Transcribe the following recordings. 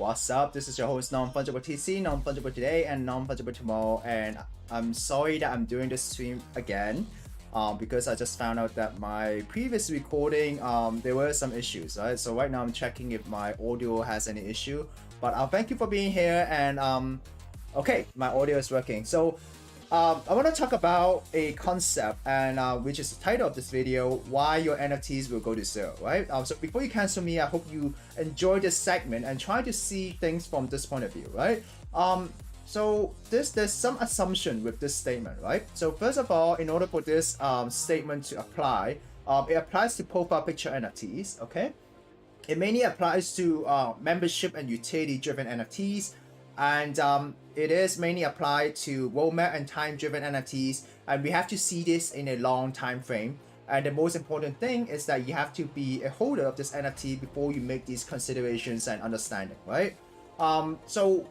What's up? This is your host Non-Fungible TC, Non-Fungible today and Non-Fungible tomorrow, and I'm sorry that I'm doing this stream again because I just found out that my previous recording there were some issues, right? So right now I'm checking if my audio has any issue, but thank you for being here. And okay, my audio is working. So I want to talk about a concept, and which is the title of this video: why your NFTs will go to zero, right? So before you cancel me, I hope you enjoy this segment and try to see things from this point of view, right? So there's some assumption with this statement, right? So first of all, in order for this statement to apply, it applies to profile picture NFTs, okay? It mainly applies to membership and utility-driven NFTs, and it is mainly applied to roadmap and time-driven NFTs, and we have to see this in a long time frame. And the most important thing is that you have to be a holder of this NFT before you make these considerations and understanding, right? So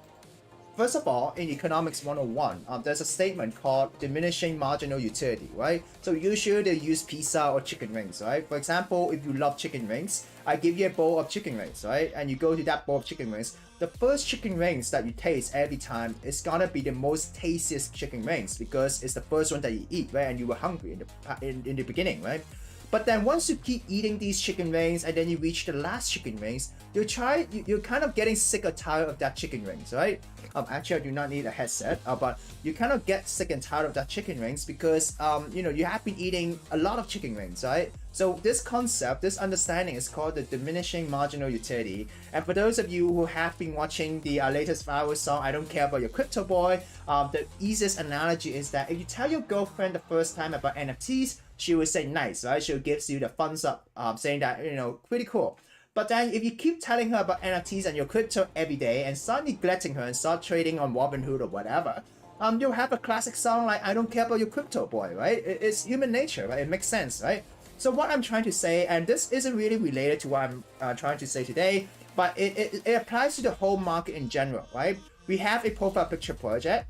first of all, in Economics 101, there's a statement called diminishing marginal utility, right? So usually they use pizza or chicken wings, right? For example, if you love chicken wings, I give you a bowl of chicken wings, right? And you go to that bowl of chicken wings, the first chicken wings that you taste every time is gonna be the most tastiest chicken wings because it's the first one that you eat, right? And you were hungry in the beginning, right? But then once you keep eating these chicken wings and then you reach the last chicken wings, you're kind of getting sick or tired of that chicken wings, right? Actually, I do not need a headset, but you kind of get sick and tired of that chicken wings because you know, you have been eating a lot of chicken wings, right? So this concept, this understanding is called the diminishing marginal utility. And for those of you who have been watching the latest viral song, I Don't Care About Your Crypto Boy, the easiest analogy is that if you tell your girlfriend the first time about NFTs, she will say nice, right? She'll give you the thumbs up, saying that, you know, pretty cool. But then if you keep telling her about NFTs and your crypto every day and start neglecting her and start trading on Robinhood or whatever, you'll have a classic song like I Don't Care About Your Crypto Boy, right? It's human nature, right? It makes sense, right? So what I'm trying to say, and this isn't really related to what I'm trying to say today, but it applies to the whole market in general, right? We have a profile picture project.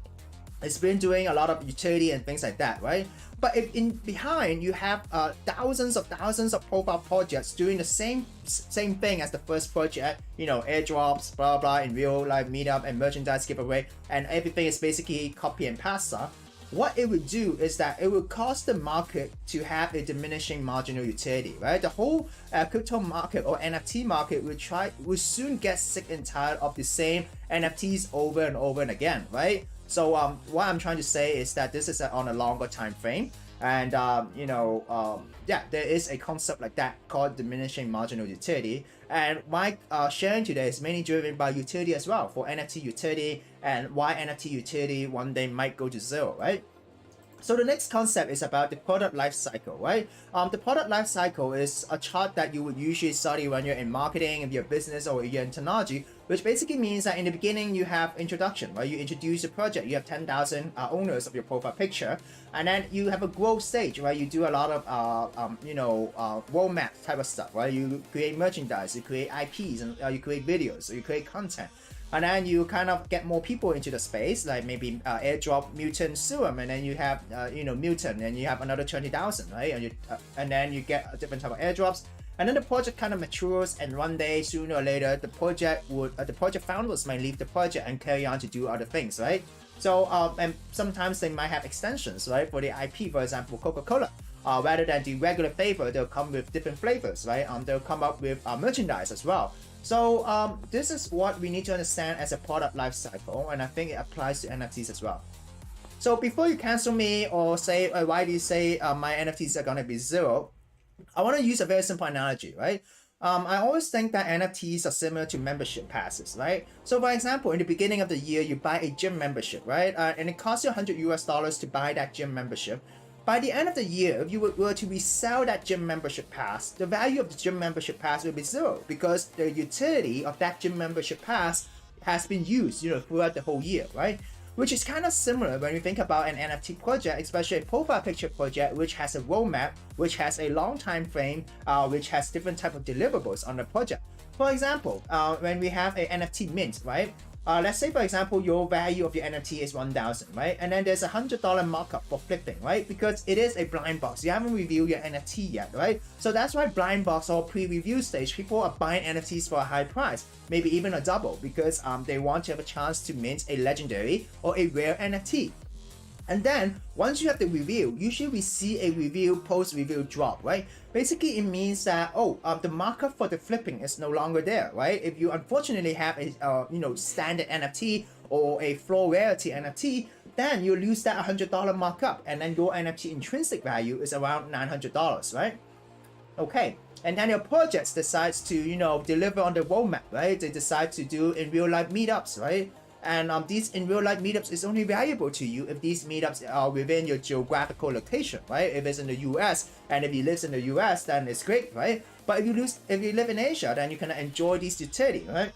It's been doing a lot of utility and things like that, right? But if in behind you have thousands of profile projects doing the same thing as the first project, you know, airdrops, blah blah, in real life meetup and merchandise giveaway, and everything is basically copy and pasta. What it would do is that it will cause the market to have a diminishing marginal utility, right? The whole crypto market or NFT market will soon get sick and tired of the same NFTs over and over and again, right? So what I'm trying to say is that this is on a longer time frame, and you know, yeah, there is a concept like that called diminishing marginal utility. And my sharing today is mainly driven by utility as well, for NFT utility, and why NFT utility one day might go to zero, right? So the next concept is about the product life cycle, right? The product life cycle is a chart that you would usually study when you're in marketing, if you're business, or you're in technology, which basically means that in the beginning you have introduction, right? You introduce the project, you have 10,000 owners of your profile picture, and then you have a growth stage, right? You do a lot of you know, roadmap type of stuff, right? You create merchandise, you create IPs, and you create videos, or you create content. And then you kind of get more people into the space, like maybe airdrop Mutant Serum, and then you have you know, Mutant, and you have another 20,000, right? And then you get a different type of airdrops, and then the project kind of matures, and one day, sooner or later, the project founders might leave the project and carry on to do other things, right? So and sometimes they might have extensions, right? For the IP, for example, Coca-Cola. Rather than the regular flavor, they'll come with different flavors, right? They'll come up with merchandise as well. So this is what we need to understand as a product life cycle, and I think it applies to NFTs as well. So before you cancel me or say, why do you say my NFTs are gonna be zero? I want to use a very simple analogy, right? I always think that NFTs are similar to membership passes, right? So for example, in the beginning of the year, you buy a gym membership, right? And it costs you $100 to buy that gym membership. By the end of the year, if you were to resell that gym membership pass, the value of the gym membership pass will be zero because the utility of that gym membership pass has been used, you know, throughout the whole year, right? Which is kind of similar when you think about an NFT project, especially a profile picture project, which has a roadmap, which has a long time frame, which has different type of deliverables on the project. For example, when we have a NFT mint, right? let's say for example, your value of your NFT is 1,000, right? And then there's $100 markup for flipping, right? Because it is a blind box. You haven't reviewed your NFT yet, right? So that's why blind box or pre-review stage, people are buying NFTs for a high price, maybe even a double, because they want to have a chance to mint a legendary or a rare NFT. And then once you have the review, usually we see a review post-review drop, right? Basically, it means that the markup for the flipping is no longer there, right? If you unfortunately have a standard NFT or a floor rarity NFT, then you lose that $100 markup, and then your NFT intrinsic value is around $900, right? Okay, and then your project decides to deliver on the roadmap, right? They decide to do in real life meetups, right? And these in real life meetups is only valuable to you if these meetups are within your geographical location, right? If it's in the US, and if you live in the US, then it's great, right? But if you live in Asia, then you can enjoy these utility, right?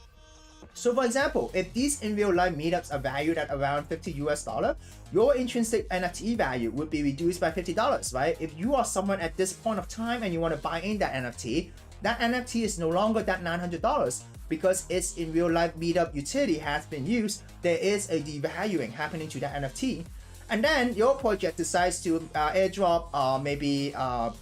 So for example, if these in real life meetups are valued at around $50, your intrinsic NFT value would be reduced by $50, right? If you are someone at this point of time and you want to buy in that NFT is no longer that $900 because its in real life meetup utility has been used. There is a devaluing happening to that NFT. And then your project decides to airdrop maybe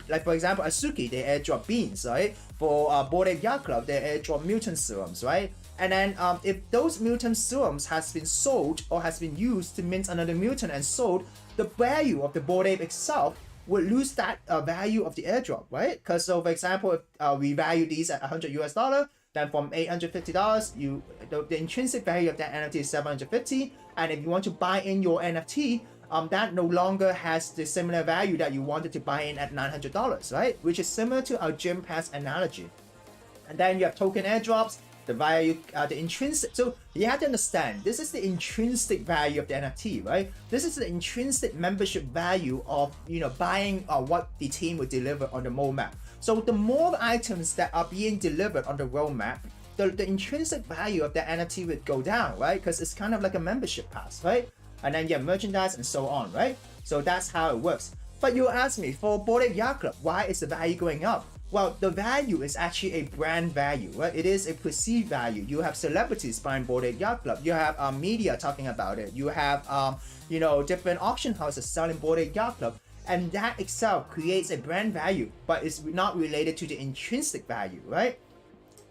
like for example Asuki, they airdrop beans, right? For Bored Ape Yacht Club, they airdrop mutant serums, right? And then if those mutant serums has been sold or has been used to mint another mutant and sold, the value of the Bored Ape itself would lose that value of the airdrop, right? Because so for example, if we value these at $100, then from $850, the intrinsic value of that NFT is $750, and if you want to buy in your NFT, that no longer has the similar value that you wanted to buy in at $900, right? Which is similar to our gym pass analogy. And then you have token airdrops, the value, the intrinsic. So you have to understand, this is the intrinsic value of the NFT, right? This is the intrinsic membership value of buying what the team will deliver on the roadmap. So the more items that are being delivered on the roadmap, the intrinsic value of the NFT would go down, right? Because it's kind of like a membership pass, right? And then you have merchandise and so on, right? So that's how it works. But you ask me, for Bored Ape Yacht Club, why is the value going up? Well, the value is actually a brand value, right? It is a perceived value. You have celebrities buying Bored Ape Yacht Club. You have media talking about it. You have different auction houses selling Bored Ape Yacht Club. And that itself creates a brand value, but it's not related to the intrinsic value, right?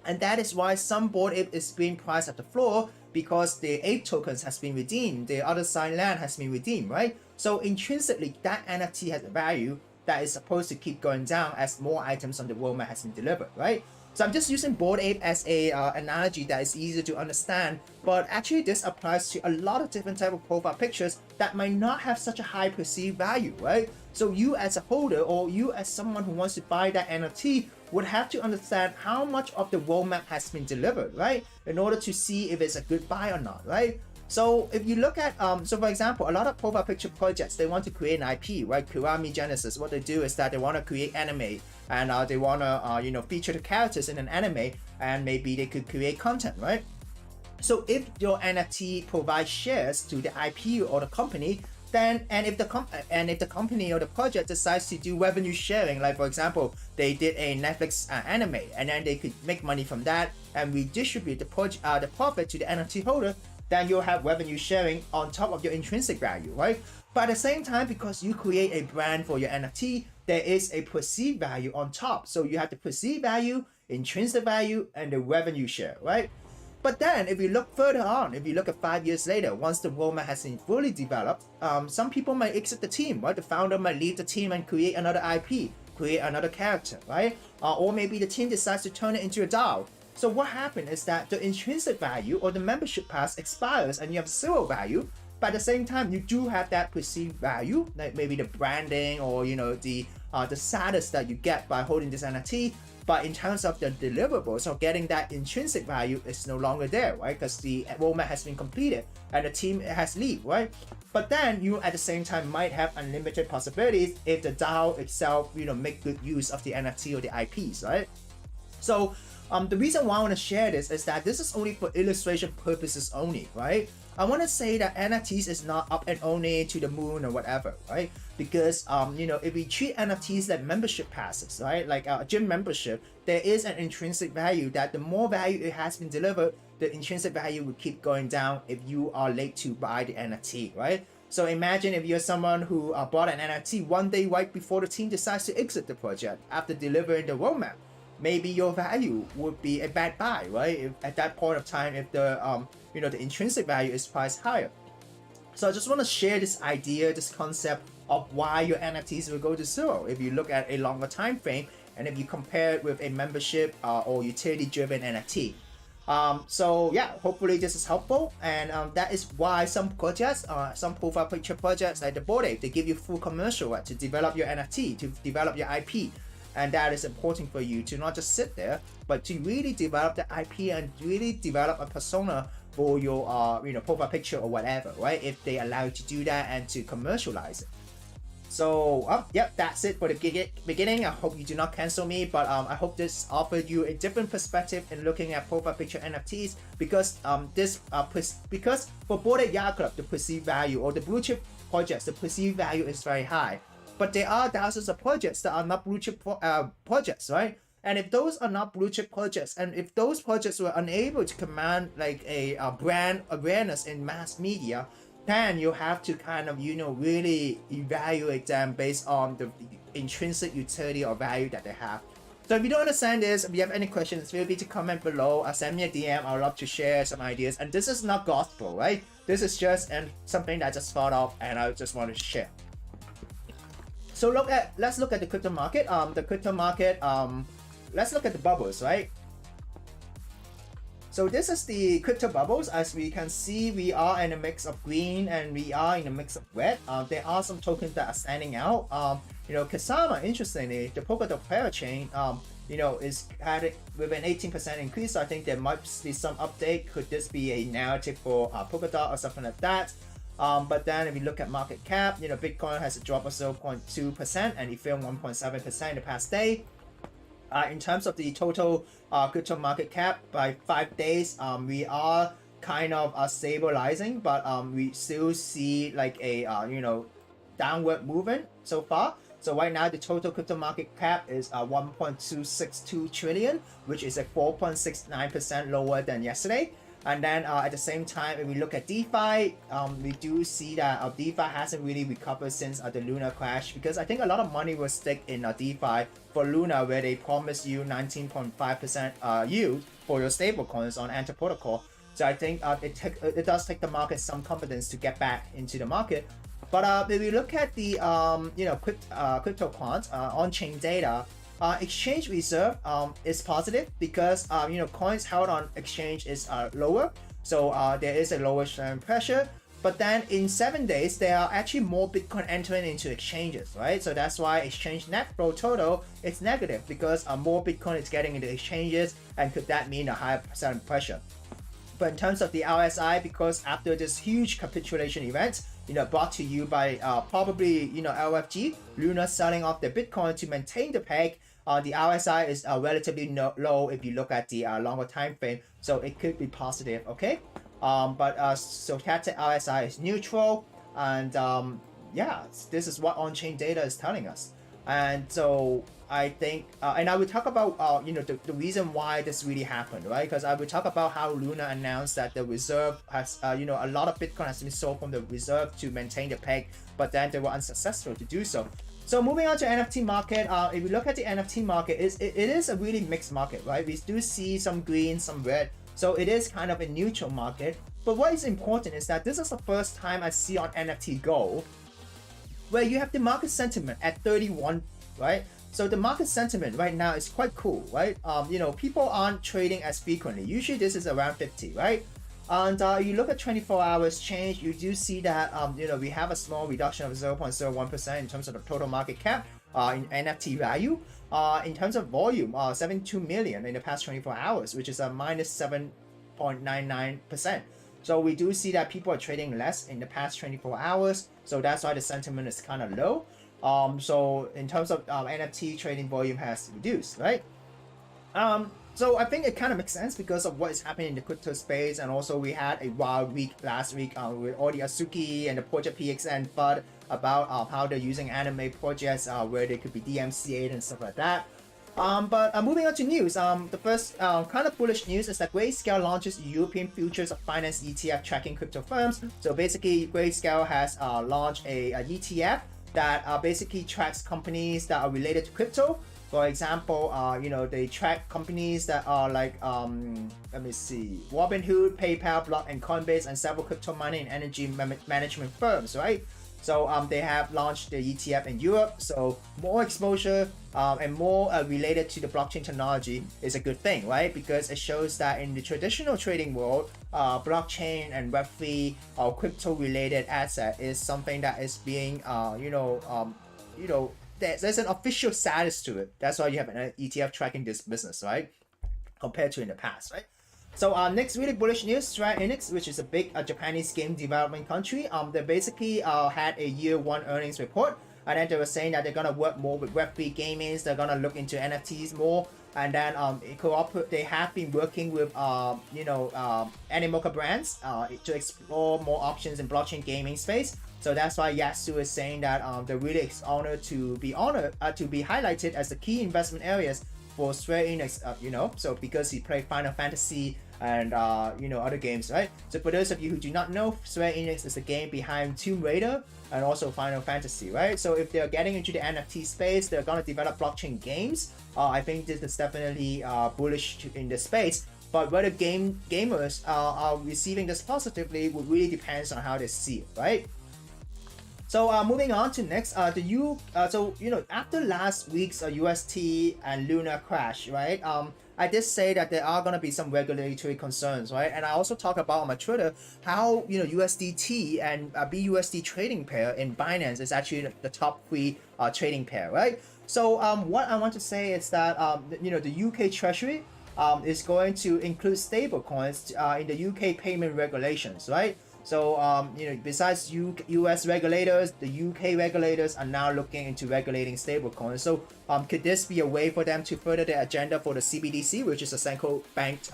And that is why some Bored Ape is being priced at the floor, because the ape tokens has been redeemed, the other side land has been redeemed, right? So intrinsically, that NFT has a value that is supposed to keep going down as more items on the roadmap has been delivered, right? So I'm just using Bored Ape as a analogy that is easier to understand, but actually this applies to a lot of different type of profile pictures that might not have such a high perceived value, right? So you as a holder, or you as someone who wants to buy that NFT, would have to understand how much of the roadmap has been delivered, right? In order to see if it's a good buy or not, right? So if you look at, so for example, a lot of profile picture projects, they want to create an IP, right? Kurami Genesis, what they do is that they want to create anime, and they want to, feature the characters in an anime, and maybe they could create content, right? So if your NFT provides shares to the IP or the company, then if the company or the project decides to do revenue sharing, like for example, they did a Netflix anime, and then they could make money from that and redistribute the profit to the NFT holder, then you'll have revenue sharing on top of your intrinsic value, right? But at the same time, because you create a brand for your NFT, there is a perceived value on top. So you have the perceived value, intrinsic value, and the revenue share, right? But then if you look further on, if you look at 5 years later, once the roadmap has been fully developed, some people might exit the team, right? The founder might leave the team and create another IP, create another character, right? Or maybe the team decides to turn it into a DAO. So what happened is that the intrinsic value or the membership pass expires and you have zero value, but at the same time you do have that perceived value, like maybe the branding or the status that you get by holding this NFT. But in terms of the deliverables or getting that intrinsic value, is no longer there, right? Because the roadmap has been completed and the team has leave, right? But then you at the same time might have unlimited possibilities if the DAO itself, make good use of the NFT or the IPs, right? So the reason why I want to share this is that this is only for illustration purposes only, right? I want to say that NFTs is not up and only to the moon or whatever, right? Because if we treat NFTs like membership passes, right, like a gym membership, there is an intrinsic value that the more value it has been delivered, the intrinsic value will keep going down if you are late to buy the NFT, right? So imagine if you're someone who bought an NFT one day right before the team decides to exit the project after delivering the roadmap. Maybe your value would be a bad buy, right? If at that point of time, if the the intrinsic value is priced higher. So I just want to share this idea, this concept of why your NFTs will go to zero if you look at a longer time frame and if you compare it with a membership or utility-driven NFT. So yeah, hopefully this is helpful, and that is why some projects, some profile picture projects like the Bored Ape, they give you full commercial right to develop your NFT, to develop your IP, and that is important for you to not just sit there, but to really develop the IP and really develop a persona for your profile picture or whatever, right? If they allow you to do that and to commercialize it. So yep, that's it for the beginning. I hope you do not cancel me, but I hope this offered you a different perspective in looking at profile picture NFTs, because because for Bored Ape Yacht Club, the perceived value, or the blue chip projects, the perceived value is very high. But there are thousands of projects that are not blue chip projects, right? And if those are not blue chip projects, and if those projects were unable to command like a brand awareness in mass media, then you have to kind of really evaluate them based on the intrinsic utility or value that they have. So if you don't understand this, if you have any questions, feel free to comment below or send me a DM. I would love to share some ideas. And this is not gospel, right? This is just something that I just thought of and I just want to share. So let's look at the crypto market. Let's look at the bubbles, right? So this is the crypto bubbles. As we can see, we are in a mix of green and we are in a mix of red. There are some tokens that are standing out. Kasama, interestingly, the Polkadot parachain, is had with an 18% increase. So I think there might be some update. Could this be a narrative for Polkadot or something like that? But then if you look at market cap, Bitcoin has a drop of 0.2% and Ethereum 1.7% in the past day. In terms of the total crypto market cap by 5 days, we are kind of stabilizing, but we still see like a downward movement so far. So right now the total crypto market cap is 1.262 trillion, which is a 4.69% lower than yesterday. And then at the same time, if we look at DeFi, we do see that DeFi hasn't really recovered since the Luna crash, because I think a lot of money was stuck in DeFi for Luna, where they promised you 19.5% yield for your stablecoins on Enter protocol. So I think it does take the market some confidence to get back into the market. But if we look at the crypto quants on-chain data, exchange reserve is positive because coins held on exchange is lower, so there is a lower sharing pressure. But then in 7 days, there are actually more Bitcoin entering into exchanges, right? So that's why exchange net flow total is negative, because more Bitcoin is getting into exchanges, and could that mean a higher selling pressure? But in terms of the RSI, because after this huge capitulation event, brought to you by probably LFG, Luna selling off their Bitcoin to maintain the peg, the RSI is relatively low if you look at the longer time frame, so it could be positive, okay? But stochastic RSI is neutral, and yeah, this is what on-chain data is telling us. And so I think, and I will talk about the reason why this really happened, right? Because I will talk about how Luna announced that the reserve has, a lot of Bitcoin has been sold from the reserve to maintain the peg, but then they were unsuccessful to do so. So moving on to NFT market, if we look at the NFT market, it is a really mixed market, right? We do see some green, some red, so it is kind of a neutral market. But what is important is that this is the first time I see on NFT Go where you have the market sentiment at 31, right? So the market sentiment right now is quite cool, right? People aren't trading as frequently. Usually this is around 50, right? And you look at 24 hours change, you do see that we have a small reduction of 0.01% in terms of the total market cap in NFT value. In terms of volume, 72 million in the past 24 hours, which is a minus 7.99%. So we do see that people are trading less in the past 24 hours. So that's why the sentiment is kind of low. So in terms of NFT trading volume has reduced, right? So I think it kind of makes sense because of what is happening in the crypto space, and also we had a wild week last week with all the Azuki and the Project PXN FUD about how they're using anime projects where they could be DMCA'd and stuff like that. But moving on to news, the first kind of bullish news is that Grayscale launches European futures of finance ETF tracking crypto firms. So basically, Grayscale has launched a ETF that basically tracks companies that are related to crypto. For example, they track companies that are like, let me see, Robinhood, PayPal, Block, and Coinbase, and several crypto mining and energy management firms, right? So they have launched the ETF in Europe, so more exposure and more related to the blockchain technology is a good thing, right? Because it shows that in the traditional trading world, blockchain and Web3 or crypto-related asset is something that is being, there's an official status to it. That's why you have an ETF tracking this business, right? Compared to in the past, right? So next really bullish news, Enix, which is a big Japanese game development country, they basically had a year one earnings report, and then they were saying that they're gonna work more with Web3 gaming, they're gonna look into NFTs more, and then they have been working with Animoca brands to explore more options in blockchain gaming space. So that's why Yasu is saying that they're really honored to be highlighted as the key investment areas for Square Enix, so because he played Final Fantasy and other games, right? So for those of you who do not know, Square Enix is the game behind Tomb Raider and also Final Fantasy, right? So if they're getting into the NFT space, they're gonna develop blockchain games. I think this is definitely bullish in the space. But whether gamers are receiving this positively would really depends on how they see it, right? So moving on to next, after last week's UST and Luna crash, right? I did say that there are gonna be some regulatory concerns, right? And I also talk about on my Twitter how USDT and BUSD trading pair in Binance is actually the top 3 trading pair, right? So what I want to say is that the UK Treasury is going to include stablecoins in the UK payment regulations, right? So, besides US regulators, the UK regulators are now looking into regulating stablecoins. So, could this be a way for them to further their agenda for the CBDC, which is a central backed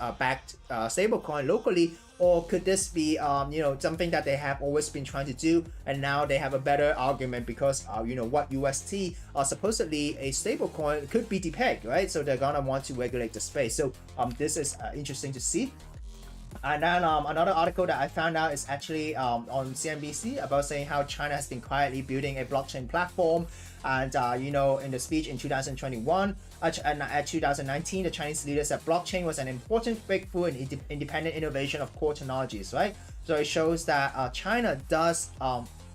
stablecoin locally? Or could this be, something that they have always been trying to do, and now they have a better argument because, what UST are supposedly a stablecoin could be depegged, right? So they're gonna want to regulate the space. So, this is interesting to see. And then another article that I found out is actually on CNBC about saying how China has been quietly building a blockchain platform. And in the speech in 2021 and 2019, the Chinese leader said blockchain was an important breakthrough in independent innovation of core technologies, right? So it shows that China does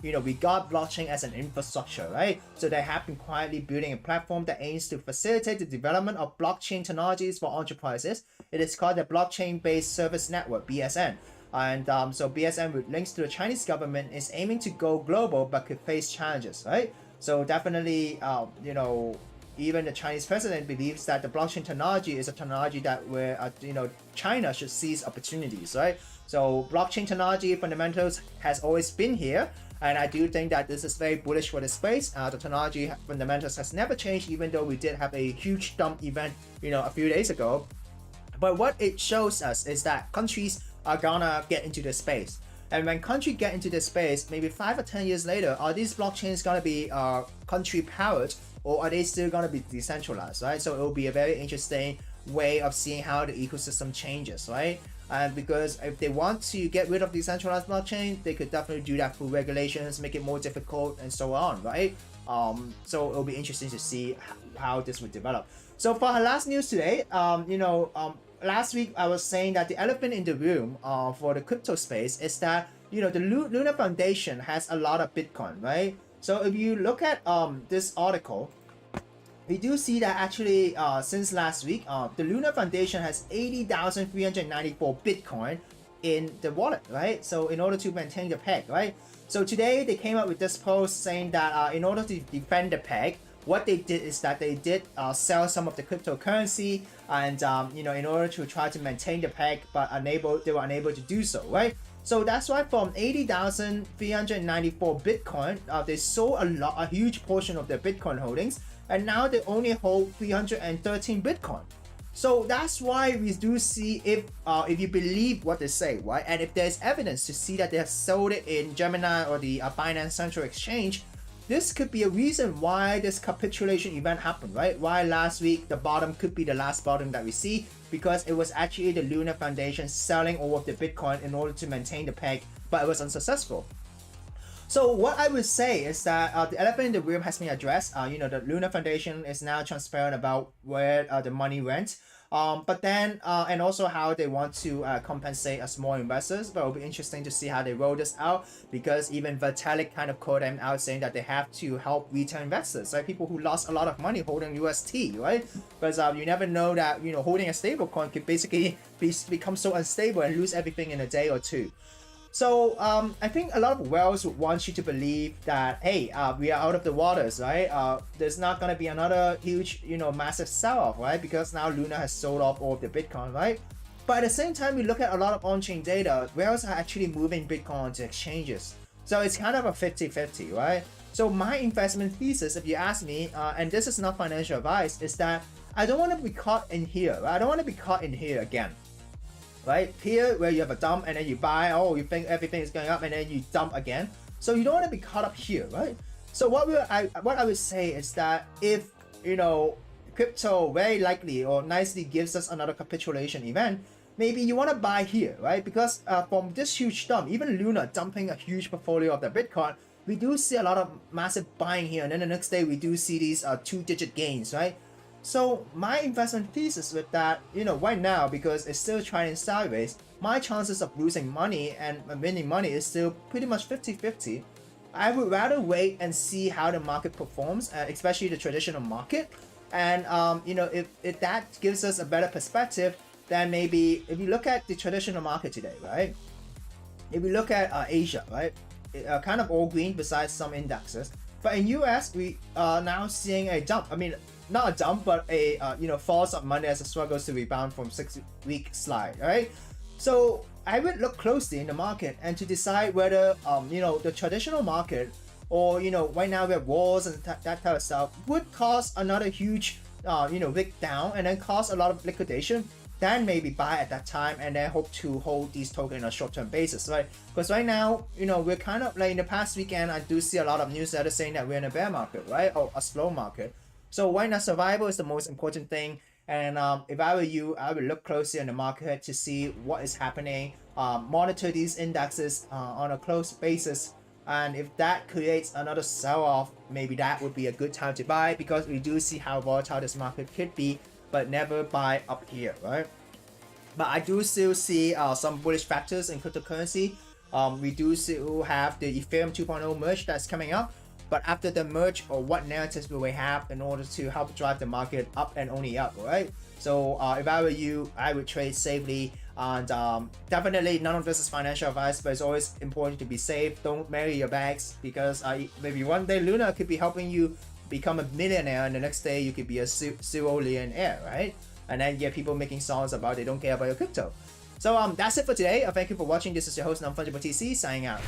regard blockchain as an infrastructure, right? So they have been quietly building a platform that aims to facilitate the development of blockchain technologies for enterprises. It is called the Blockchain-Based Service Network, BSN. And so BSN, with links to the Chinese government, is aiming to go global but could face challenges, right? So definitely, even the Chinese president believes that the blockchain technology is a technology that where China should seize opportunities, right? So blockchain technology fundamentals has always been here, and I do think that this is very bullish for the space. The technology fundamentals has never changed, even though we did have a huge dump event, a few days ago. But what it shows us is that countries are gonna get into the space. And when countries get into the space, maybe 5 or 10 years later, are these blockchains gonna be country powered, or are they still gonna be decentralized, right? So it will be a very interesting way of seeing how the ecosystem changes, right? And because if they want to get rid of decentralized blockchain, they could definitely do that through regulations, make it more difficult, and so on, right? So it'll be interesting to see how this would develop. So for our last news today, last week I was saying that the elephant in the room for the crypto space is that the Luna Foundation has a lot of Bitcoin, right? So if you look at this article, we do see that actually since last week, the Luna Foundation has 80,394 Bitcoin in the wallet, right? So in order to maintain the peg, right? So today they came up with this post saying that in order to defend the peg, what they did is that they did sell some of the cryptocurrency, and in order to try to maintain the peg, but they were unable to do so, right? So that's why from 80,394 Bitcoin, they sold a huge portion of their Bitcoin holdings, and now they only hold 313 Bitcoin. So that's why we do see, if you believe what they say, right, and if there's evidence to see that they have sold it in Gemini or the Binance Central Exchange, this could be a reason why this capitulation event happened, right? Why last week the bottom could be the last bottom that we see, because it was actually the Luna Foundation selling all of the Bitcoin in order to maintain the peg, but it was unsuccessful. So what I would say is that the elephant in the room has been addressed. The Luna Foundation is now transparent about where the money went. But then, and also how they want to compensate small investors. But it'll be interesting to see how they roll this out, because even Vitalik kind of called them out saying that they have to help retail investors, right? People who lost a lot of money holding UST, right? Because you never know that, holding a stablecoin could basically become so unstable and lose everything in a day or two. So I think a lot of whales would want you to believe that, hey, we are out of the waters, right? There's not going to be another huge, massive sell-off, right? Because now Luna has sold off all of the Bitcoin, right? But at the same time, we look at a lot of on-chain data, whales are actually moving Bitcoin onto exchanges. So it's kind of a 50-50, right? So my investment thesis, if you ask me, and this is not financial advice, is that I don't want to be caught in here, right? I don't want to be caught in here again. Right here, where you have a dump and then you buy, you think everything is going up, and then you dump again. So you don't want to be caught up here, right? So what I would say is that if crypto very likely or nicely gives us another capitulation event, maybe you want to buy here, right? Because from this huge dump, even Luna dumping a huge portfolio of the Bitcoin, we do see a lot of massive buying here, and then the next day we do see these 2-digit gains, right? So my investment thesis with that, right now, because it's still trending sideways, my chances of losing money and winning money is still pretty much 50-50. I would rather wait and see how the market performs, especially the traditional market. And if that gives us a better perspective, then maybe if you look at the traditional market today, right? If we look at Asia, right? Kind of all green besides some indexes. But in US, we are now seeing a dump. I mean, not a dump, but a falls up Monday as it struggles to rebound from 6-week slide, right? So I would look closely in the market and to decide whether the traditional market, or right now we have wars and that type of stuff, would cause another huge wick down and then cause a lot of liquidation. Then maybe buy at that time and then hope to hold these tokens on a short-term basis, right? Because right now, we're kind of like in the past weekend, I do see a lot of news that are saying that we're in a bear market, right? Or a slow market. So right now, survival is the most important thing. And if I were you, I would look closely on the market to see what is happening, monitor these indexes on a close basis. And if that creates another sell-off, maybe that would be a good time to buy, because we do see how volatile this market could be, but never buy up here, right? But I do still see some bullish factors in cryptocurrency. We do still have the Ethereum 2.0 merge that's coming up. But after the merge, or what narratives will we have in order to help drive the market up and only up, right? So if I were you, I would trade safely. And definitely none of this is financial advice, but it's always important to be safe. Don't marry your bags, because maybe one day Luna could be helping you become a millionaire, and the next day you could be a zero-millionaire, right? And then you get people making songs about they don't care about your crypto. So that's it for today. Thank you for watching. This is your host, Non-Fungible TC, signing out.